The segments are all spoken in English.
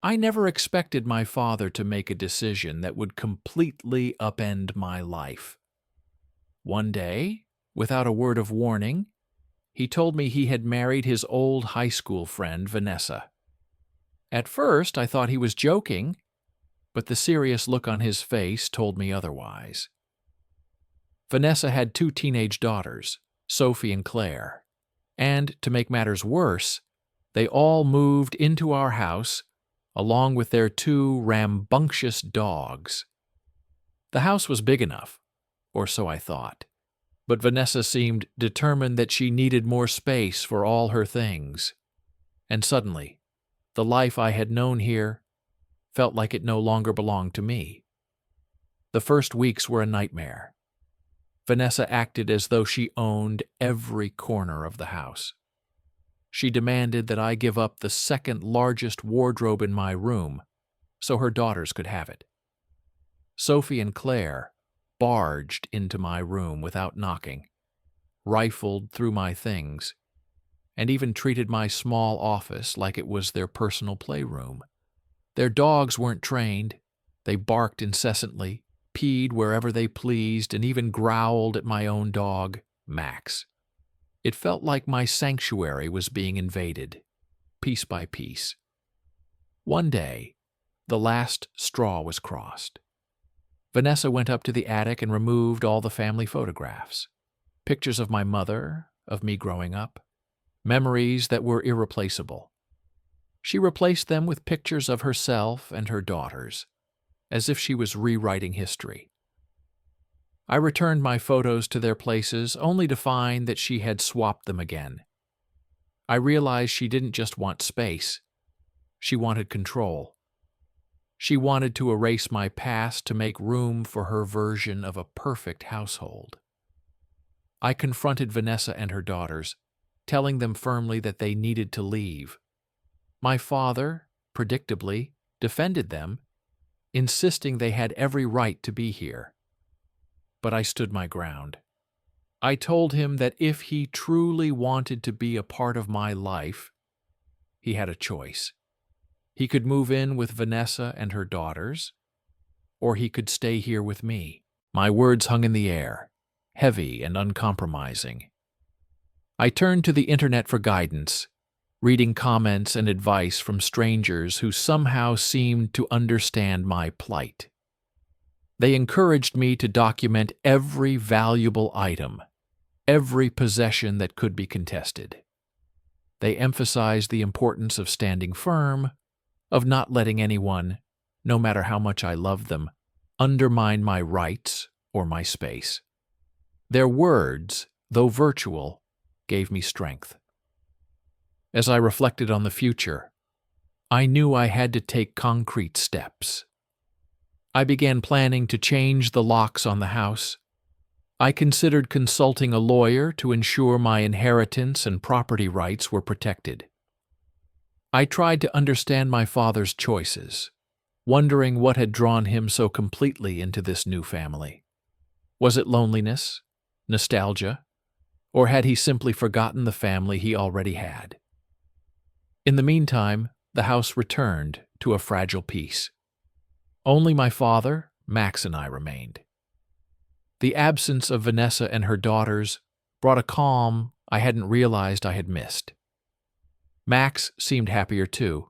I never expected my father to make a decision that would completely upend my life. One day, without a word of warning, he told me he had married his old high school friend, Vanessa. At first, I thought he was joking, but the serious look on his face told me otherwise. Vanessa had two teenage daughters, Sophie and Claire, and, to make matters worse, they all moved into our house along with their two rambunctious dogs. The house was big enough, or so I thought, but Vanessa seemed determined that she needed more space for all her things. And suddenly, the life I had known here felt like it no longer belonged to me. The first weeks were a nightmare. Vanessa acted as though she owned every corner of the house. She demanded that I give up the second largest wardrobe in my room so her daughters could have it. Sophie and Claire barged into my room without knocking, rifled through my things, and even treated my small office like it was their personal playroom. Their dogs weren't trained. They barked incessantly, peed wherever they pleased, and even growled at my own dog, Max. It felt like my sanctuary was being invaded, piece by piece. One day, the last straw was crossed. Vanessa went up to the attic and removed all the family photographs. Pictures of my mother, of me growing up, memories that were irreplaceable. She replaced them with pictures of herself and her daughters, as if she was rewriting history. I returned my photos to their places only to find that she had swapped them again. I realized she didn't just want space. She wanted control. She wanted to erase my past to make room for her version of a perfect household. I confronted Vanessa and her daughters, telling them firmly that they needed to leave. My father, predictably, defended them, insisting they had every right to be here. But I stood my ground. I told him that if he truly wanted to be a part of my life, he had a choice. He could move in with Vanessa and her daughters, or he could stay here with me. My words hung in the air, heavy and uncompromising. I turned to the internet for guidance, reading comments and advice from strangers who somehow seemed to understand my plight. They encouraged me to document every valuable item, every possession that could be contested. They emphasized the importance of standing firm, of not letting anyone, no matter how much I loved them, undermine my rights or my space. Their words, though virtual, gave me strength. As I reflected on the future, I knew I had to take concrete steps. I began planning to change the locks on the house. I considered consulting a lawyer to ensure my inheritance and property rights were protected. I tried to understand my father's choices, wondering what had drawn him so completely into this new family. Was it loneliness, nostalgia, or had he simply forgotten the family he already had? In the meantime, the house returned to a fragile peace. Only my father, Max, and I remained. The absence of Vanessa and her daughters brought a calm I hadn't realized I had missed. Max seemed happier too,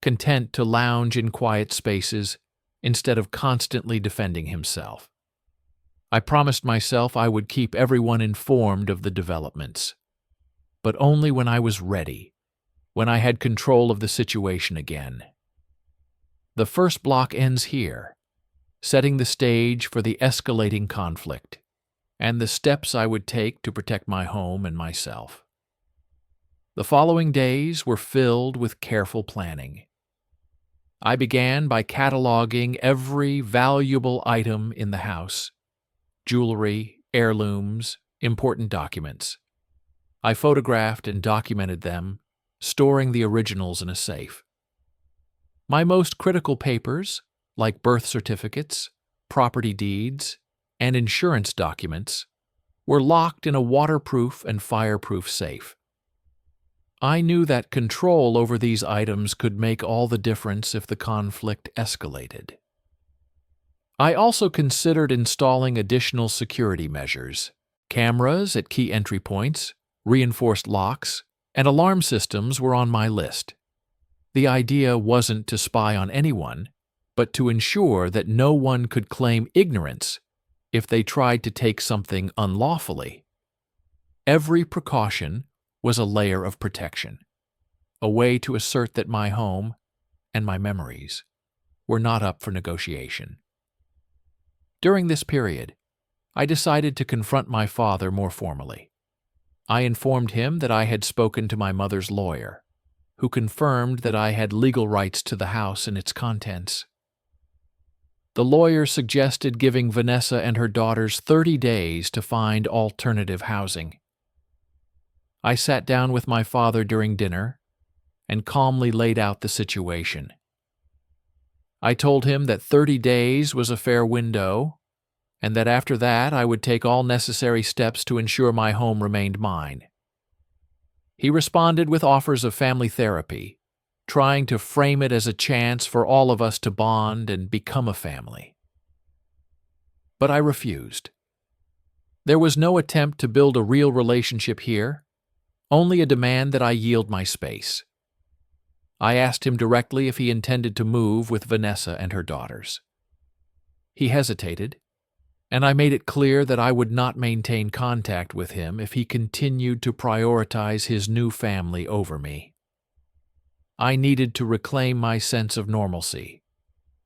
content to lounge in quiet spaces instead of constantly defending himself. I promised myself I would keep everyone informed of the developments, but only when I was ready, when I had control of the situation again. The first block ends here, setting the stage for the escalating conflict and the steps I would take to protect my home and myself. The following days were filled with careful planning. I began by cataloging every valuable item in the house: jewelry, heirlooms, important documents. I photographed and documented them, storing the originals in a safe. My most critical papers, like birth certificates, property deeds, and insurance documents, were locked in a waterproof and fireproof safe. I knew that control over these items could make all the difference if the conflict escalated. I also considered installing additional security measures. Cameras at key entry points, reinforced locks, and alarm systems were on my list. The idea wasn't to spy on anyone, but to ensure that no one could claim ignorance if they tried to take something unlawfully. Every precaution was a layer of protection, a way to assert that my home and my memories were not up for negotiation. During this period, I decided to confront my father more formally. I informed him that I had spoken to my mother's lawyer, who confirmed that I had legal rights to the house and its contents. The lawyer suggested giving Vanessa and her daughters 30 days to find alternative housing. I sat down with my father during dinner and calmly laid out the situation. I told him that 30 days was a fair window, and that after that I would take all necessary steps to ensure my home remained mine. He responded with offers of family therapy, trying to frame it as a chance for all of us to bond and become a family. But I refused. There was no attempt to build a real relationship here, only a demand that I yield my space. I asked him directly if he intended to move with Vanessa and her daughters. He hesitated, and I made it clear that I would not maintain contact with him if he continued to prioritize his new family over me. I needed to reclaim my sense of normalcy,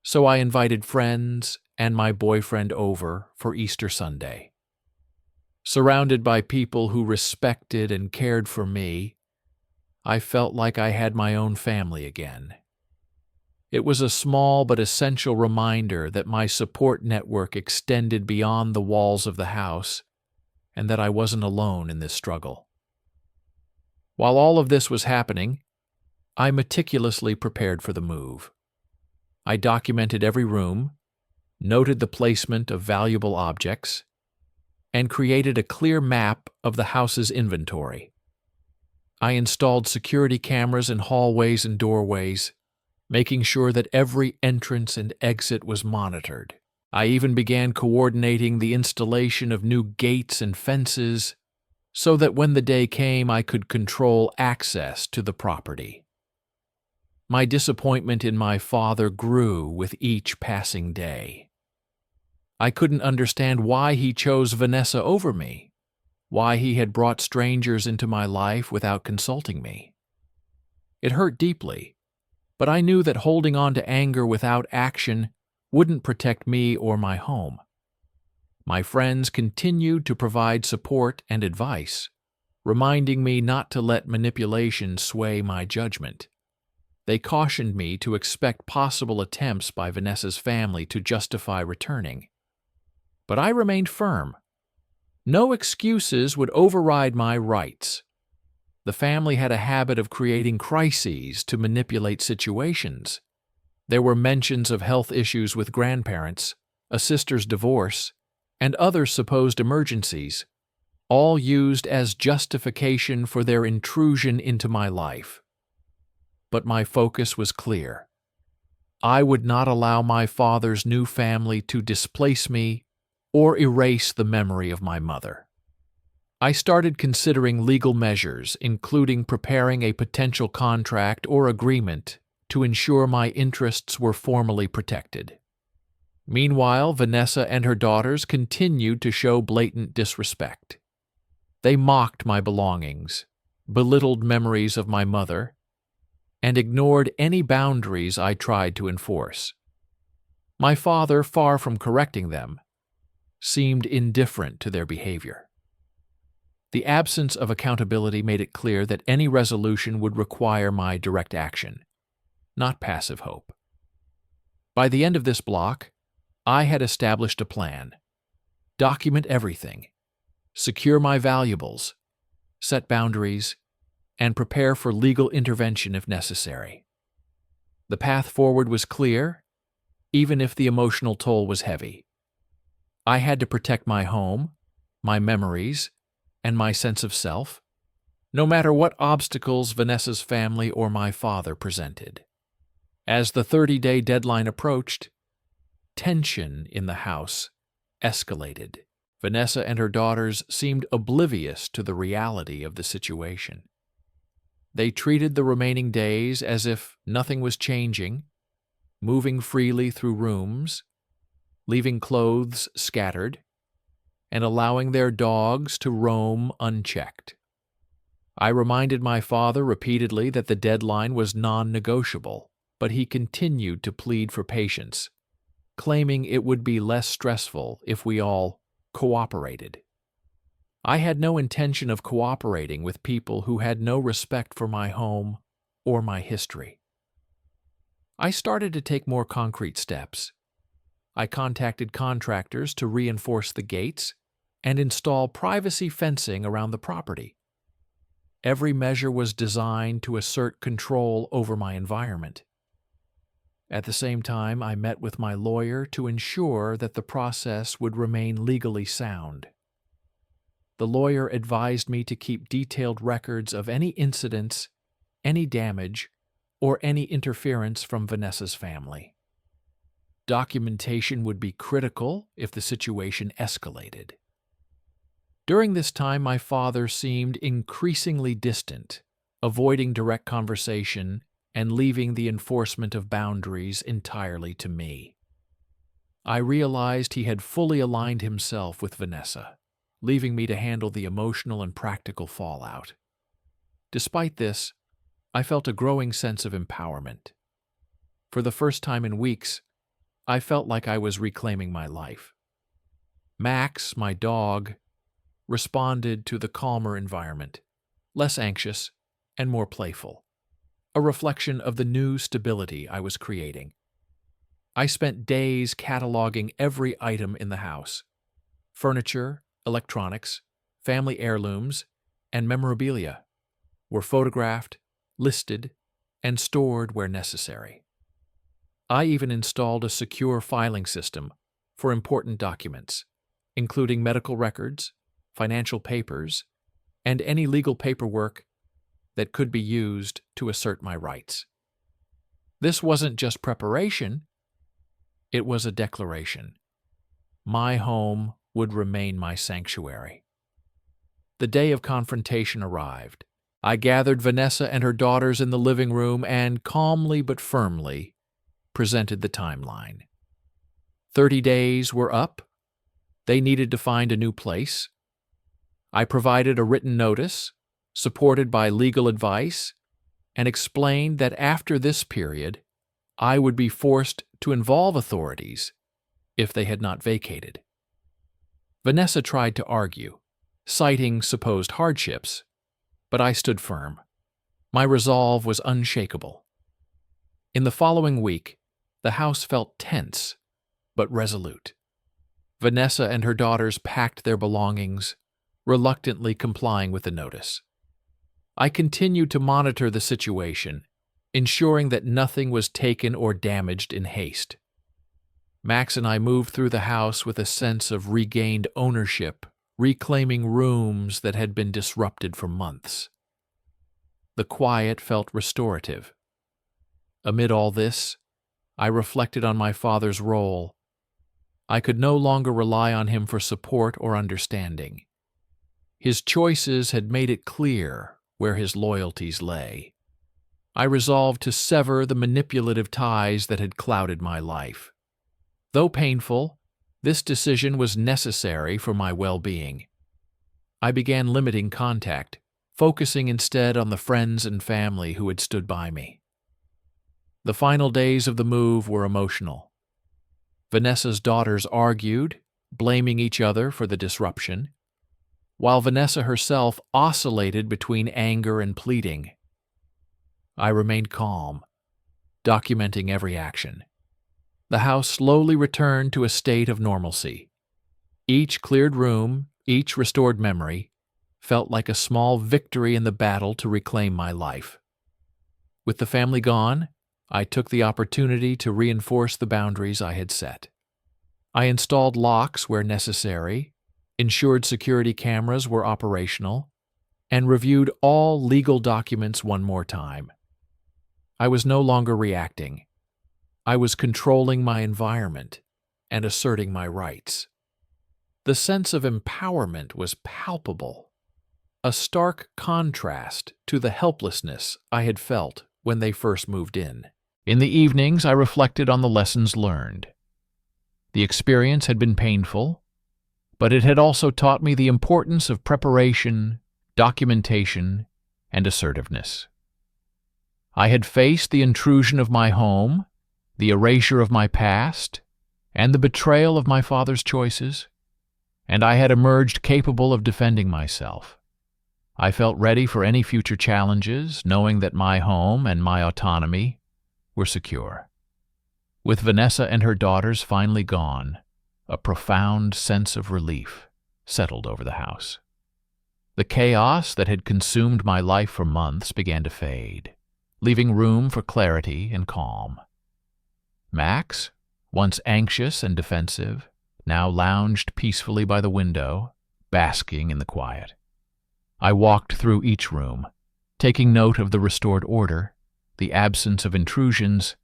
so I invited friends and my boyfriend over for Easter Sunday. Surrounded by people who respected and cared for me, I felt like I had my own family again. It was a small but essential reminder that my support network extended beyond the walls of the house and that I wasn't alone in this struggle. While all of this was happening, I meticulously prepared for the move. I documented every room, noted the placement of valuable objects, and created a clear map of the house's inventory. I installed security cameras in hallways and doorways, making sure that every entrance and exit was monitored. I even began coordinating the installation of new gates and fences so that when the day came I could control access to the property. My disappointment in my father grew with each passing day. I couldn't understand why he chose Vanessa over me, why he had brought strangers into my life without consulting me. It hurt deeply, but I knew that holding on to anger without action wouldn't protect me or my home. My friends continued to provide support and advice, reminding me not to let manipulation sway my judgment. They cautioned me to expect possible attempts by Vanessa's family to justify returning. But I remained firm. No excuses would override my rights. The family had a habit of creating crises to manipulate situations. There were mentions of health issues with grandparents, a sister's divorce, and other supposed emergencies, all used as justification for their intrusion into my life. But my focus was clear. I would not allow my father's new family to displace me or erase the memory of my mother. I started considering legal measures, including preparing a potential contract or agreement to ensure my interests were formally protected. Meanwhile, Vanessa and her daughters continued to show blatant disrespect. They mocked my belongings, belittled memories of my mother, and ignored any boundaries I tried to enforce. My father, far from correcting them, seemed indifferent to their behavior. The absence of accountability made it clear that any resolution would require my direct action, not passive hope. By the end of this block, I had established a plan. Document everything, secure my valuables, set boundaries, and prepare for legal intervention if necessary. The path forward was clear, even if the emotional toll was heavy. I had to protect my home, my memories, and my sense of self, no matter what obstacles Vanessa's family or my father presented. As the 30-day deadline approached, tension in the house escalated. Vanessa and her daughters seemed oblivious to the reality of the situation. They treated the remaining days as if nothing was changing, moving freely through rooms, leaving clothes scattered, and allowing their dogs to roam unchecked. I reminded my father repeatedly that the deadline was non-negotiable, but he continued to plead for patience, claiming it would be less stressful if we all cooperated. I had no intention of cooperating with people who had no respect for my home or my history. I started to take more concrete steps. I contacted contractors to reinforce the gates and install privacy fencing around the property. Every measure was designed to assert control over my environment. At the same time, I met with my lawyer to ensure that the process would remain legally sound. The lawyer advised me to keep detailed records of any incidents, any damage, or any interference from Vanessa's family. Documentation would be critical if the situation escalated. During this time, my father seemed increasingly distant, avoiding direct conversation and leaving the enforcement of boundaries entirely to me. I realized he had fully aligned himself with Vanessa, leaving me to handle the emotional and practical fallout. Despite this, I felt a growing sense of empowerment. For the first time in weeks, I felt like I was reclaiming my life. Max, my dog, responded to the calmer environment, less anxious and more playful, a reflection of the new stability I was creating. I spent days cataloging every item in the house: furniture, electronics, family heirlooms, and memorabilia were photographed, listed, and stored where necessary. I even installed a secure filing system for important documents, including medical records, financial papers, and any legal paperwork that could be used to assert my rights. This wasn't just preparation, it was a declaration. My home would remain my sanctuary. The day of confrontation arrived. I gathered Vanessa and her daughters in the living room and, calmly but firmly, presented the timeline. 30 days were up. They needed to find a new place. I provided a written notice, supported by legal advice, and explained that after this period, I would be forced to involve authorities if they had not vacated. Vanessa tried to argue, citing supposed hardships, but I stood firm. My resolve was unshakable. In the following week, the house felt tense, but resolute. Vanessa and her daughters packed their belongings, reluctantly complying with the notice. I continued to monitor the situation, ensuring that nothing was taken or damaged in haste. Max and I moved through the house with a sense of regained ownership, reclaiming rooms that had been disrupted for months. The quiet felt restorative. Amid all this, I reflected on my father's role. I could no longer rely on him for support or understanding. His choices had made it clear where his loyalties lay. I resolved to sever the manipulative ties that had clouded my life. Though painful, this decision was necessary for my well-being. I began limiting contact, focusing instead on the friends and family who had stood by me. The final days of the move were emotional. Vanessa's daughters argued, blaming each other for the disruption, while Vanessa herself oscillated between anger and pleading. I remained calm, documenting every action. The house slowly returned to a state of normalcy. Each cleared room, each restored memory, felt like a small victory in the battle to reclaim my life. With the family gone, I took the opportunity to reinforce the boundaries I had set. I installed locks where necessary, ensured security cameras were operational, and reviewed all legal documents one more time. I was no longer reacting. I was controlling my environment and asserting my rights. The sense of empowerment was palpable, a stark contrast to the helplessness I had felt when they first moved in. In the evenings, I reflected on the lessons learned. The experience had been painful, but it had also taught me the importance of preparation, documentation, and assertiveness. I had faced the intrusion of my home, the erasure of my past, and the betrayal of my father's choices, and I had emerged capable of defending myself. I felt ready for any future challenges, knowing that my home and my autonomy were secure. With Vanessa and her daughters finally gone, a profound sense of relief settled over the house. The chaos that had consumed my life for months began to fade, leaving room for clarity and calm. Max, once anxious and defensive, now lounged peacefully by the window, basking in the quiet. I walked through each room, taking note of the restored order, the absence of intrusions,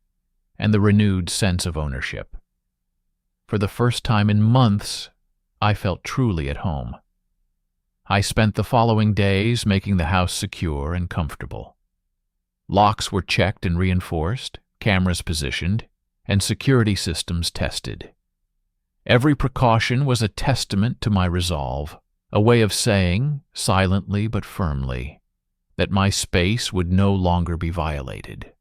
and the renewed sense of ownership. For the first time in months, I felt truly at home. I spent the following days making the house secure and comfortable. Locks were checked and reinforced, cameras positioned, and security systems tested. Every precaution was a testament to my resolve, a way of saying, silently but firmly, that my space would no longer be violated.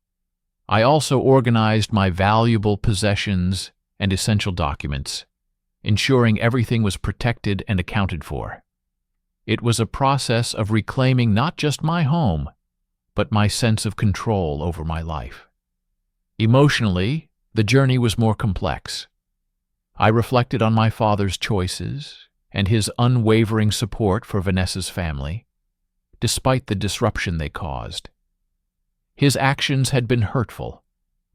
I also organized my valuable possessions and essential documents, ensuring everything was protected and accounted for. It was a process of reclaiming not just my home, but my sense of control over my life. Emotionally, the journey was more complex. I reflected on my father's choices and his unwavering support for Vanessa's family, despite the disruption they caused. His actions had been hurtful,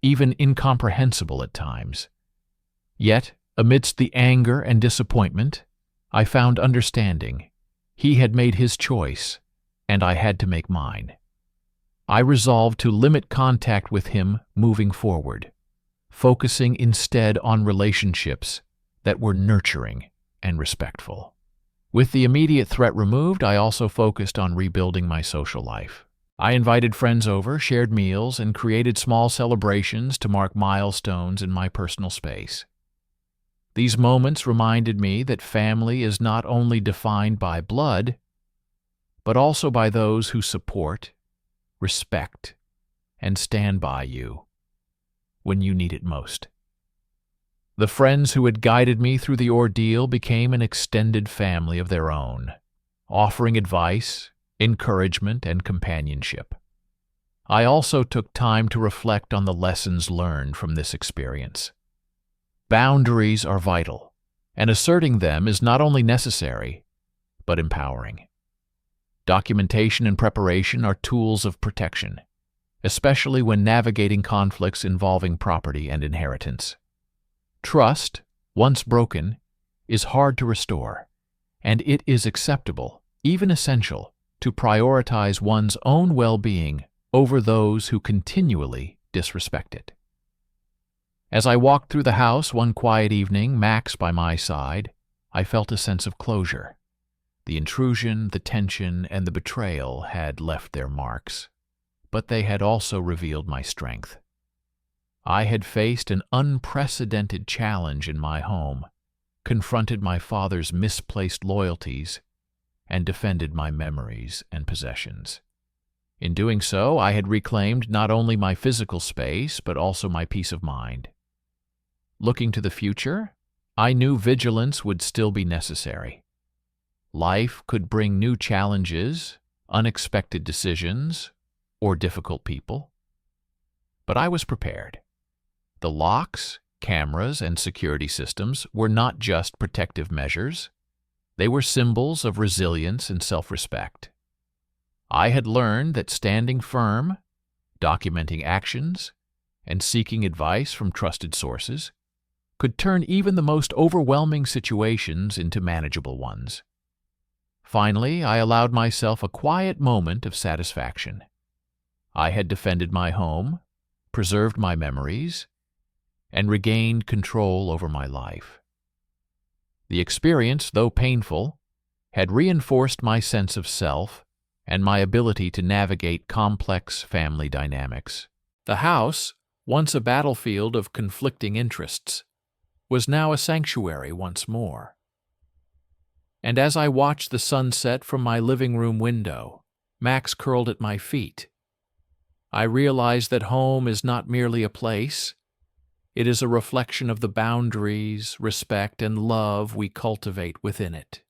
even incomprehensible at times. Yet, amidst the anger and disappointment, I found understanding. He had made his choice, and I had to make mine. I resolved to limit contact with him moving forward, focusing instead on relationships that were nurturing and respectful. With the immediate threat removed, I also focused on rebuilding my social life. I invited friends over, shared meals, and created small celebrations to mark milestones in my personal space. These moments reminded me that family is not only defined by blood, but also by those who support, respect, and stand by you when you need it most. The friends who had guided me through the ordeal became an extended family of their own, offering advice, encouragement, and companionship. I also took time to reflect on the lessons learned from this experience. Boundaries are vital, and asserting them is not only necessary, but empowering. Documentation and preparation are tools of protection, especially when navigating conflicts involving property and inheritance. Trust, once broken, is hard to restore, and it is acceptable, even essential, to prioritize one's own well-being over those who continually disrespect it. As I walked through the house one quiet evening, Max by my side, I felt a sense of closure. The intrusion, the tension, and the betrayal had left their marks, but they had also revealed my strength. I had faced an unprecedented challenge in my home, confronted my father's misplaced loyalties, and defended my memories and possessions. In doing so, I had reclaimed not only my physical space, but also my peace of mind. Looking to the future, I knew vigilance would still be necessary. Life could bring new challenges, unexpected decisions, or difficult people. But I was prepared. The locks, cameras, and security systems were not just protective measures. They were symbols of resilience and self-respect. I had learned that standing firm, documenting actions, and seeking advice from trusted sources could turn even the most overwhelming situations into manageable ones. Finally, I allowed myself a quiet moment of satisfaction. I had defended my home, preserved my memories, and regained control over my life. The experience, though painful, had reinforced my sense of self and my ability to navigate complex family dynamics. The house, once a battlefield of conflicting interests, was now a sanctuary once more. And as I watched the sunset from my living room window, Max curled at my feet, I realized that home is not merely a place. It is a reflection of the boundaries, respect, and love we cultivate within it.